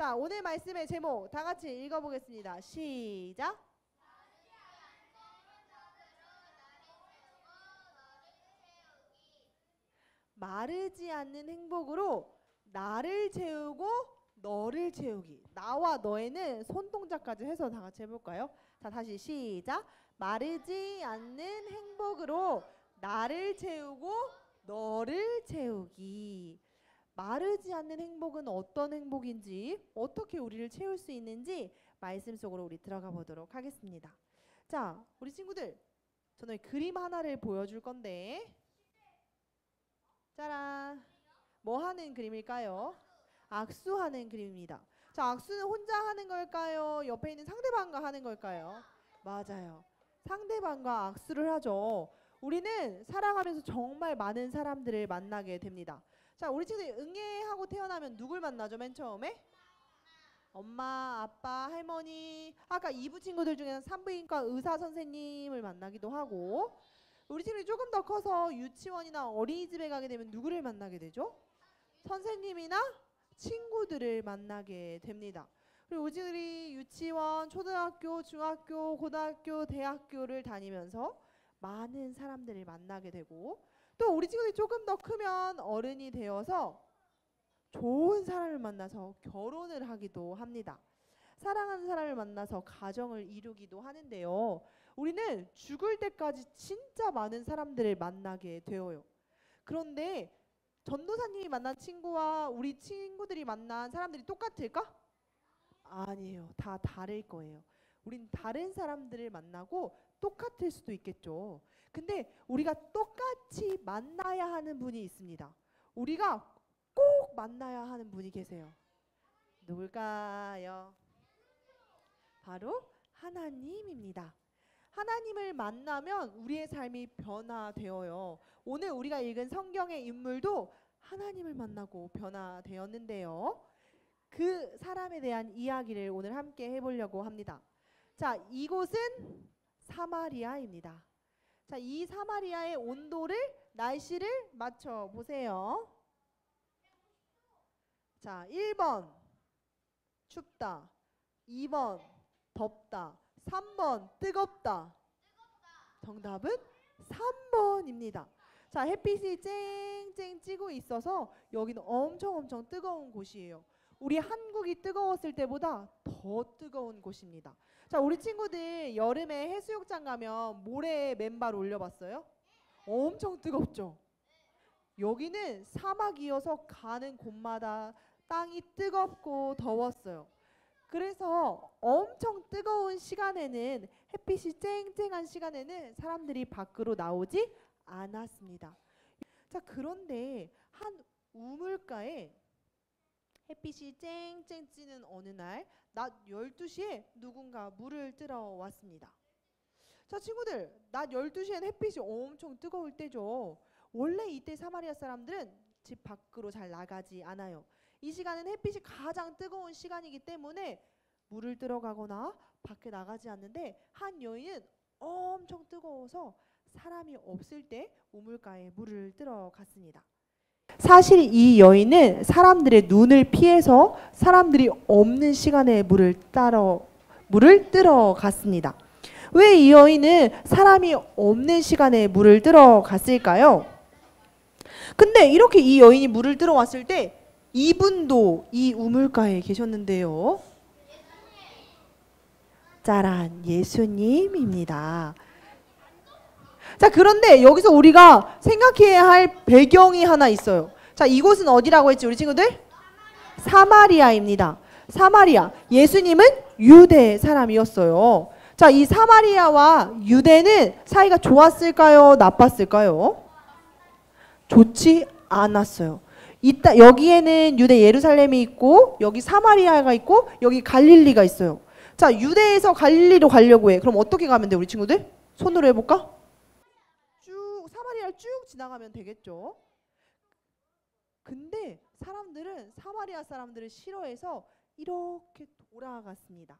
자, 오늘 말씀의 제목 다 같이 읽어보겠습니다. 시작. 마르지 않는 행복으로 나를 채우고 너를 채우기. 나와 너에는 손동작까지 해서 다 같이 해볼까요? 자, 다시 시작. 마르지 않는 행복으로 나를 채우고 너를 채우기. 마르지 않는 행복은 어떤 행복인지, 어떻게 우리를 채울 수 있는지 말씀 속으로 우리 들어가 보도록 하겠습니다. 자, 우리 친구들, 저는 그림 하나를 보여줄 건데, 짜란. 뭐 하는 그림일까요? 악수하는 그림입니다. 자, 악수는 혼자 하는 걸까요? 옆에 있는 상대방과 하는 걸까요? 맞아요. 상대방과 악수를 하죠. 우리는 살아가면서 정말 많은 사람들을 만나게 됩니다. 자, 우리 친구들이 응애하고 태어나면 누굴 만나죠? 맨 처음에? 엄마, 아빠, 할머니, 아까 2부 친구들 중에는 산부인과 의사 선생님을 만나기도 하고, 우리 친구들이 조금 더 커서 유치원이나 어린이집에 가게 되면 누구를 만나게 되죠? 선생님이나 친구들을 만나게 됩니다. 그리고 우리 친구들이 유치원, 초등학교, 중학교, 고등학교, 대학교를 다니면서 많은 사람들을 만나게 되고, 또 우리 친구들이 조금 더 크면 어른이 되어서 좋은 사람을 만나서 결혼을 하기도 합니다. 사랑하는 사람을 만나서 가정을 이루기도 하는데요. 우리는 죽을 때까지 진짜 많은 사람들을 만나게 되어요. 그런데 전도사님이 만난 친구와 우리 친구들이 만난 사람들이 똑같을까? 아니에요. 다 다를 거예요. 우린 다른 사람들을 만나고 똑같을 수도 있겠죠. 근데 우리가 똑같이 만나야 하는 분이 있습니다. 우리가 꼭 만나야 하는 분이 계세요. 누굴까요? 바로 하나님입니다. 하나님을 만나면 우리의 삶이 변화되어요. 오늘 우리가 읽은 성경의 인물도 하나님을 만나고 변화되었는데요. 그 사람에 대한 이야기를 오늘 함께 해보려고 합니다. 자, 이곳은 사마리아입니다. 자, 이 사마리아의 온도를, 날씨를 맞춰보세요. 자, 1번 춥다, 2번 덥다, 3번 뜨겁다. 정답은 3번입니다. 자, 햇빛이 쨍쨍 찌고 있어서 여기는 엄청 뜨거운 곳이에요. 우리 한국이 뜨거웠을 때보다 더 뜨거운 곳입니다. 자, 우리 친구들 여름에 해수욕장 가면 모래에 맨발 올려봤어요? 엄청 뜨겁죠? 여기는 사막이어서 가는 곳마다 땅이 뜨겁고 더웠어요. 그래서 엄청 뜨거운 시간에는, 햇빛이 쨍쨍한 시간에는 사람들이 밖으로 나오지 않았습니다. 자, 그런데 한 우물가에 햇빛이 쨍쨍 찌는 어느 날 낮 12시에 누군가 물을 뜨러 왔습니다. 자, 친구들, 낮 12시엔 햇빛이 엄청 뜨거울 때죠. 원래 이때 사마리아 사람들은 집 밖으로 잘 나가지 않아요. 이 시간은 햇빛이 가장 뜨거운 시간이기 때문에 물을 뜨러 가거나 밖에 나가지 않는데, 한 여인은 엄청 뜨거워서 사람이 없을 때 우물가에 물을 뜨러 갔습니다. 사실 이 여인은 사람들의 눈을 피해서 사람들이 없는 시간에 물을 뜨러 갔습니다. 왜 이 여인은 사람이 없는 시간에 물을 뜨러 갔을까요? 근데 이렇게 이 여인이 물을 뜨러 왔을 때 이분도 이 우물가에 계셨는데요. 짜란, 예수님입니다. 자, 그런데 여기서 우리가 생각해야 할 배경이 하나 있어요. 자, 이곳은 어디라고 했지, 우리 친구들? 사마리아입니다. 사마리아. 예수님은 유대 사람이었어요. 자, 이 사마리아와 유대는 사이가 좋았을까요? 나빴을까요? 좋지 않았어요. 여기에는 유대 예루살렘이 있고, 여기 사마리아가 있고, 여기 갈릴리가 있어요. 자, 유대에서 갈릴리로 가려고 해. 그럼 어떻게 가면 돼, 우리 친구들? 손으로 해볼까? 사마리아를 쭉 지나가면 되겠죠. 근데 사람들은 사마리아 사람들을 싫어해서 이렇게 돌아갔습니다.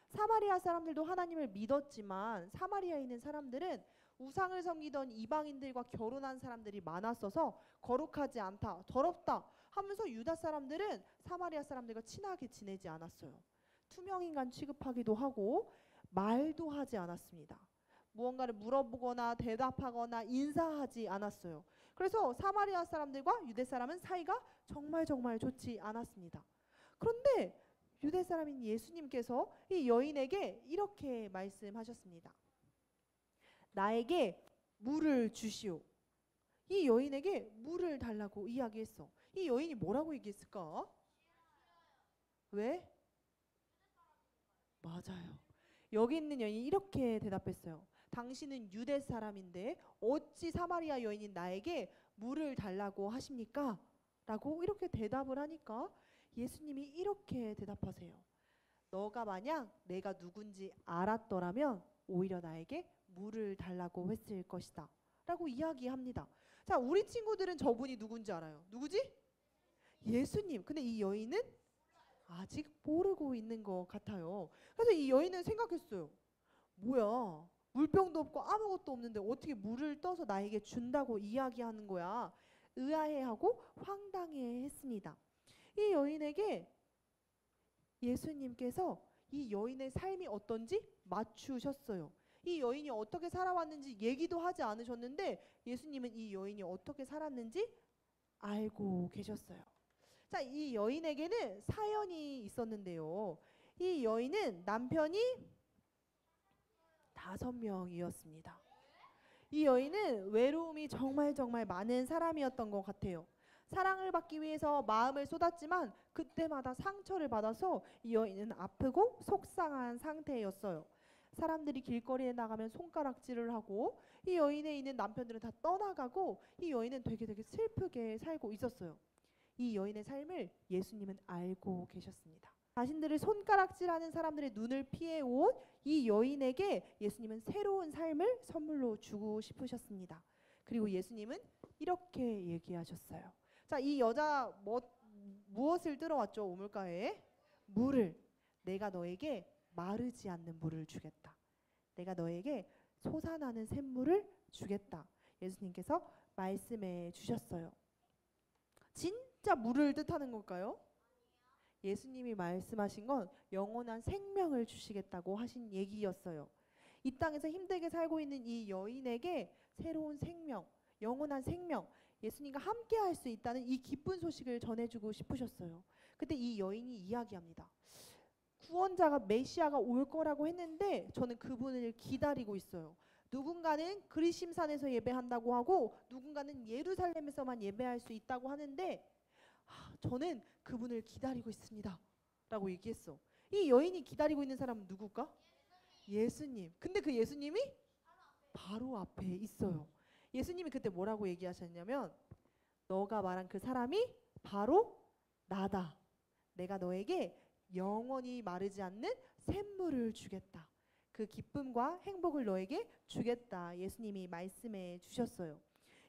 사마리아 사람들도 하나님을 믿었지만 사마리아에 있는 사람들은 우상을 섬기던 이방인들과 결혼한 사람들이 많았어서 거룩하지 않다, 더럽다 하면서 유다 사람들은 사마리아 사람들과 친하게 지내지 않았어요. 투명인간 취급하기도 하고 말도 하지 않았습니다. 무언가를 물어보거나 대답하거나 인사하지 않았어요. 그래서 사마리아 사람들과 유대 사람은 사이가 정말 정말 좋지 않았습니다. 그런데 유대 사람인 예수님께서 이 여인에게 이렇게 말씀하셨습니다. 나에게 물을 주시오. 이 여인에게 물을 달라고 이야기했어. 이 여인이 뭐라고 얘기했을까? 왜? 맞아요. 여기 있는 여인이 이렇게 대답했어요. 당신은 유대 사람인데 어찌 사마리아 여인인 나에게 물을 달라고 하십니까? 라고 이렇게 대답을 하니까 예수님이 이렇게 대답하세요. 너가 만약 내가 누군지 알았더라면 오히려 나에게 물을 달라고 했을 것이다. 라고 이야기합니다. 자, 우리 친구들은 저분이 누군지 알아요. 누구지? 예수님. 근데 이 여인은 아직 모르고 있는 것 같아요. 그래서 이 여인은 생각했어요. 뭐야, 물병도 없고 아무것도 없는데 어떻게 물을 떠서 나에게 준다고 이야기하는 거야. 의아해하고 황당해했습니다. 이 여인에게 예수님께서 이 여인의 삶이 어떤지 맞추셨어요. 이 여인이 어떻게 살아왔는지 얘기도 하지 않으셨는데 예수님은 이 여인이 어떻게 살았는지 알고 계셨어요. 자, 이 여인에게는 사연이 있었는데요. 이 여인은 남편이 5명이었습니다. 이 여인은 외로움이 정말 정말 많은 사람이었던 것 같아요. 사랑을 받기 위해서 마음을 쏟았지만 그때마다 상처를 받아서 이 여인은 아프고 속상한 상태였어요. 사람들이 길거리에 나가면 손가락질을 하고 이 여인에 있는 남편들은 다 떠나가고 이 여인은 되게 슬프게 살고 있었어요. 이 여인의 삶을 예수님은 알고 계셨습니다. 자신들을 손가락질하는 사람들의 눈을 피해온 이 여인에게 예수님은 새로운 삶을 선물로 주고 싶으셨습니다. 그리고 예수님은 이렇게 얘기하셨어요. 자, 이 여자 무엇을 들어왔죠? 우물가에 물을. 내가 너에게 마르지 않는 물을 주겠다. 내가 너에게 솟아나는 샘물을 주겠다. 예수님께서 말씀해 주셨어요. 진짜 물을 뜻하는 걸까요? 예수님이 말씀하신 건 영원한 생명을 주시겠다고 하신 얘기였어요. 이 땅에서 힘들게 살고 있는 이 여인에게 새로운 생명, 영원한 생명, 예수님과 함께 할 수 있다는 이 기쁜 소식을 전해주고 싶으셨어요. 그때 이 여인이 이야기합니다. 구원자가 메시아가 올 거라고 했는데 저는 그분을 기다리고 있어요. 누군가는 그리심산에서 예배한다고 하고 누군가는 예루살렘에서만 예배할 수 있다고 하는데 저는 그분을 기다리고 있습니다. 라고 얘기했어. 이 여인이 기다리고 있는 사람은 누굴까? 예수님. 근데 그 예수님이 바로 앞에 있어요. 예수님이 그때 뭐라고 얘기하셨냐면 너가 말한 그 사람이 바로 나다. 내가 너에게 영원히 마르지 않는 샘물을 주겠다. 그 기쁨과 행복을 너에게 주겠다. 예수님이 말씀해 주셨어요.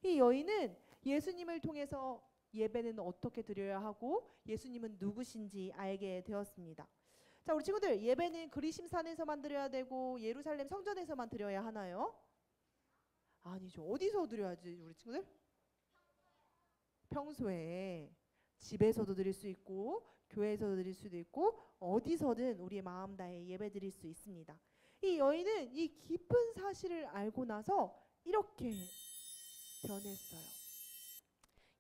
이 여인은 예수님을 통해서 예배는 어떻게 드려야 하고 예수님은 누구신지 알게 되었습니다. 자, 우리 친구들, 예배는 그리심산에서만 드려야 되고 예루살렘 성전에서만 드려야 하나요? 아니죠. 어디서 드려야지 우리 친구들? 평소에 집에서도 드릴 수 있고 교회에서도 드릴 수도 있고 어디서든 우리의 마음 다해 예배 드릴 수 있습니다. 이 여인은 이 깊은 사실을 알고 나서 이렇게 변했어요.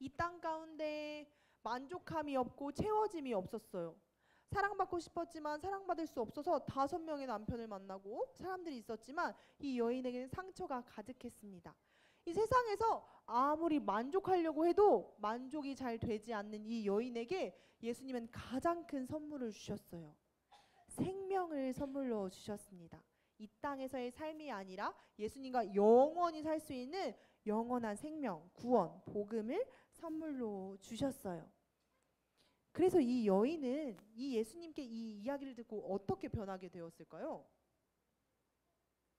이 땅 가운데 만족함이 없고 채워짐이 없었어요. 사랑받고 싶었지만 사랑받을 수 없어서 5명의 남편을 만나고 사람들이 있었지만 이 여인에게는 상처가 가득했습니다. 이 세상에서 아무리 만족하려고 해도 만족이 잘 되지 않는 이 여인에게 예수님은 가장 큰 선물을 주셨어요. 생명을 선물로 주셨습니다. 이 땅에서의 삶이 아니라 예수님과 영원히 살 수 있는 영원한 생명, 구원, 복음을 선물로 주셨어요. 그래서 이 여인은 이 예수님께 이 이야기를 듣고 어떻게 변하게 되었을까요?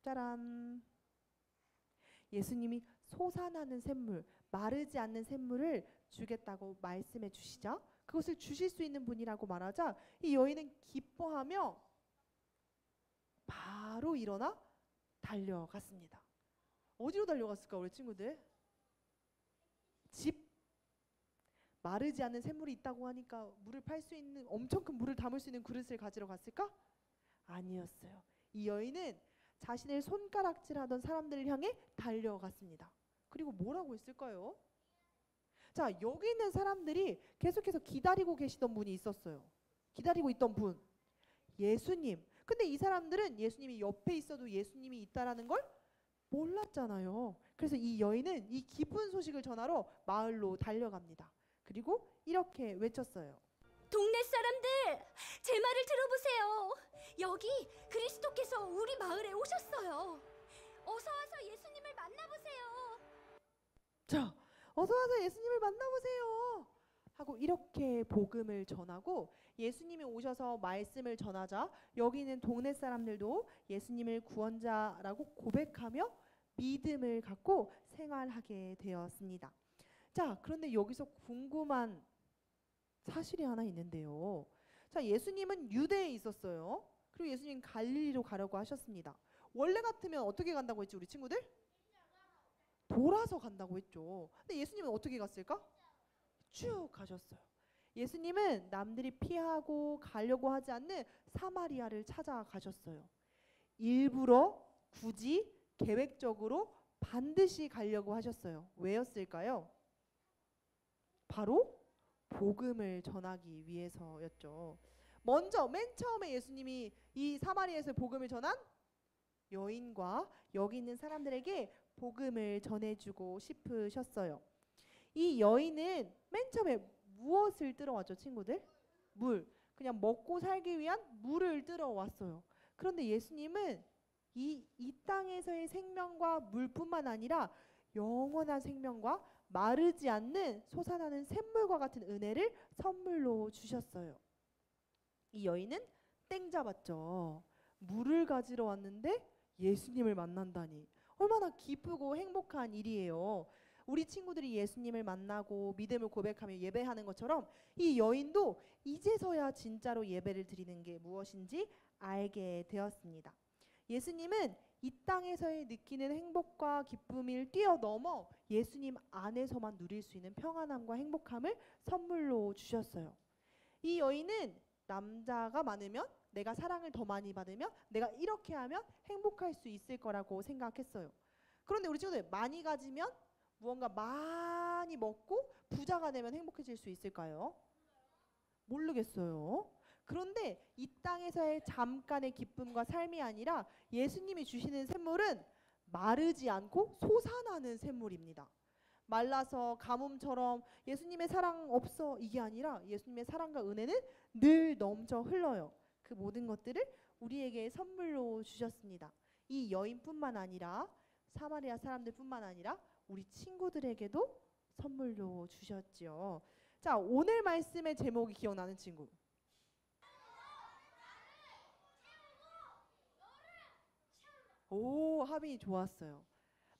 짜란! 예수님이 솟아나는 샘물, 마르지 않는 샘물을 주겠다고 말씀해 주시자 그것을 주실 수 있는 분이라고 말하자 이 여인은 기뻐하며 바로 일어나 달려갔습니다. 어디로 달려갔을까 우리 친구들? 집. 마르지 않는 샘물이 있다고 하니까 물을 팔 수 있는 엄청 큰 물을 담을 수 있는 그릇을 가지러 갔을까? 아니었어요. 이 여인은 자신을 손가락질하던 사람들을 향해 달려갔습니다. 그리고 뭐라고 했을까요? 자, 여기 있는 사람들이 계속해서 기다리고 계시던 분이 있었어요. 기다리고 있던 분, 예수님. 근데 이 사람들은 예수님이 옆에 있어도 예수님이 있다라는 걸 몰랐잖아요. 그래서 이 여인은 이 기쁜 소식을 전하러 마을로 달려갑니다. 그리고 이렇게 외쳤어요. 동네 사람들, 제 말을 들어보세요. 여기 그리스도께서 우리 마을에 오셨어요. 어서 와서 예수님을 만나보세요. 자, 어서 와서 예수님을 만나보세요 하고 이렇게 복음을 전하고, 예수님이 오셔서 말씀을 전하자 여기 있는 동네 사람들도 예수님을 구원자라고 고백하며 믿음을 갖고 생활하게 되었습니다. 자, 그런데 여기서 궁금한 사실이 하나 있는데요. 자, 예수님은 유대에 있었어요. 그리고 예수님 갈릴리로 가려고 하셨습니다. 원래 같으면 어떻게 간다고 했지, 우리 친구들? 돌아서 간다고 했죠. 근데 예수님은 어떻게 갔을까? 쭉 가셨어요. 예수님은 남들이 피하고 가려고 하지 않는 사마리아를 찾아가셨어요. 일부러, 굳이, 계획적으로 반드시 가려고 하셨어요. 왜였을까요? 바로 복음을 전하기 위해서였죠. 먼저 맨 처음에 예수님이 이 사마리아에서 복음을 전한 여인과 여기 있는 사람들에게 복음을 전해주고 싶으셨어요. 이 여인은 맨 처음에 무엇을 들어왔죠, 친구들? 물. 그냥 먹고 살기 위한 물을 들어왔어요. 그런데 예수님은 이 땅에서의 생명과 물뿐만 아니라 영원한 생명과 마르지 않는 솟아나는 샘물과 같은 은혜를 선물로 주셨어요. 이 여인은 땡 잡았죠. 물을 가지러 왔는데 예수님을 만난다니 얼마나 기쁘고 행복한 일이에요. 우리 친구들이 예수님을 만나고 믿음을 고백하며 예배하는 것처럼 이 여인도 이제서야 진짜로 예배를 드리는 게 무엇인지 알게 되었습니다. 예수님은 이 땅에서의 느끼는 행복과 기쁨을 뛰어넘어 예수님 안에서만 누릴 수 있는 평안함과 행복함을 선물로 주셨어요. 이 여인은 남자가 많으면 내가 사랑을 더 많이 받으면 내가 이렇게 하면 행복할 수 있을 거라고 생각했어요. 그런데 우리 친구들 많이 가지면 무언가 많이 먹고 부자가 되면 행복해질 수 있을까요? 모르겠어요. 그런데 이 땅에서의 잠깐의 기쁨과 삶이 아니라 예수님이 주시는 샘물은 마르지 않고 솟아나는 샘물입니다. 말라서 가뭄처럼 예수님의 사랑 없어 이게 아니라 예수님의 사랑과 은혜는 늘 넘쳐 흘러요. 그 모든 것들을 우리에게 선물로 주셨습니다. 이 여인뿐만 아니라 사마리아 사람들뿐만 아니라 우리 친구들에게도 선물로 주셨지요. 자, 오늘 말씀의 제목이 기억나는 친구? 오, 합이 좋았어요.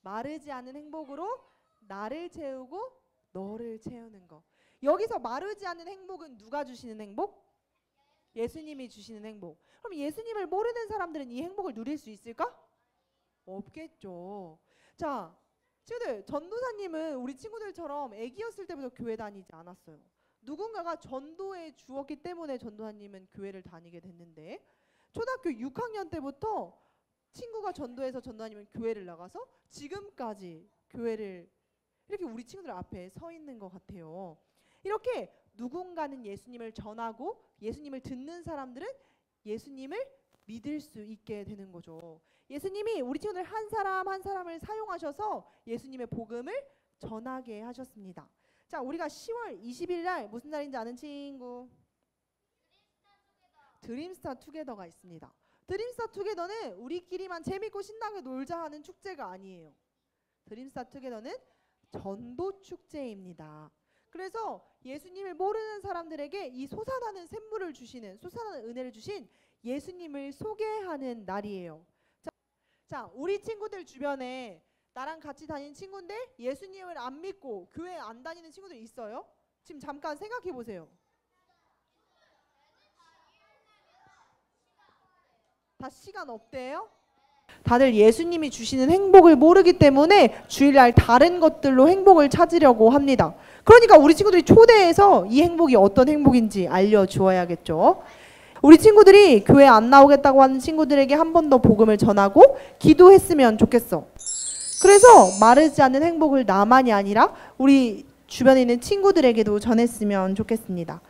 마르지 않는 행복으로 나를 채우고 너를 채우는 거. 여기서 마르지 않는 행복은 누가 주시는 행복? 예수님이 주시는 행복. 그럼 예수님을 모르는 사람들은 이 행복을 누릴 수 있을까? 없겠죠. 자, 친구들, 전도사님은 우리 친구들처럼 애기였을 때부터 교회 다니지 않았어요. 누군가가 전도해 주었기 때문에 전도사님은 교회를 다니게 됐는데, 초등학교 6학년 때부터 친구가 전도해서 전도사님은 교회를 나가서 지금까지 교회를 이렇게 우리 친구들 앞에 서 있는 것 같아요. 이렇게 누군가는 예수님을 전하고 예수님을 듣는 사람들은 예수님을 믿을 수 있게 되는 거죠. 예수님이 우리 친구들 한 사람 한 사람을 사용하셔서 예수님의 복음을 전하게 하셨습니다. 자, 우리가 10월 20일 날 무슨 날인지 아는 친구? 드림스타 투게더가 있습니다. 드림스타 투게더는 우리끼리만 재밌고 신나게 놀자 하는 축제가 아니에요. 드림스타 투게더는 전도 축제입니다. 그래서 예수님을 모르는 사람들에게 이 솟아나는 샘물을 주시는, 솟아나는 은혜를 주신 예수님을 소개하는 날이에요. 자, 우리 친구들 주변에 나랑 같이 다니는 친구인데 예수님을 안 믿고 교회 안 다니는 친구들 있어요? 지금 잠깐 생각해 보세요. 다 시간 없대요? 다들 예수님이 주시는 행복을 모르기 때문에 주일날 다른 것들로 행복을 찾으려고 합니다. 그러니까 우리 친구들이 초대해서 이 행복이 어떤 행복인지 알려주어야겠죠. 우리 친구들이 교회 안 나오겠다고 하는 친구들에게 한 번 더 복음을 전하고 기도했으면 좋겠어. 그래서 마르지 않는 행복을 나만이 아니라 우리 주변에 있는 친구들에게도 전했으면 좋겠습니다.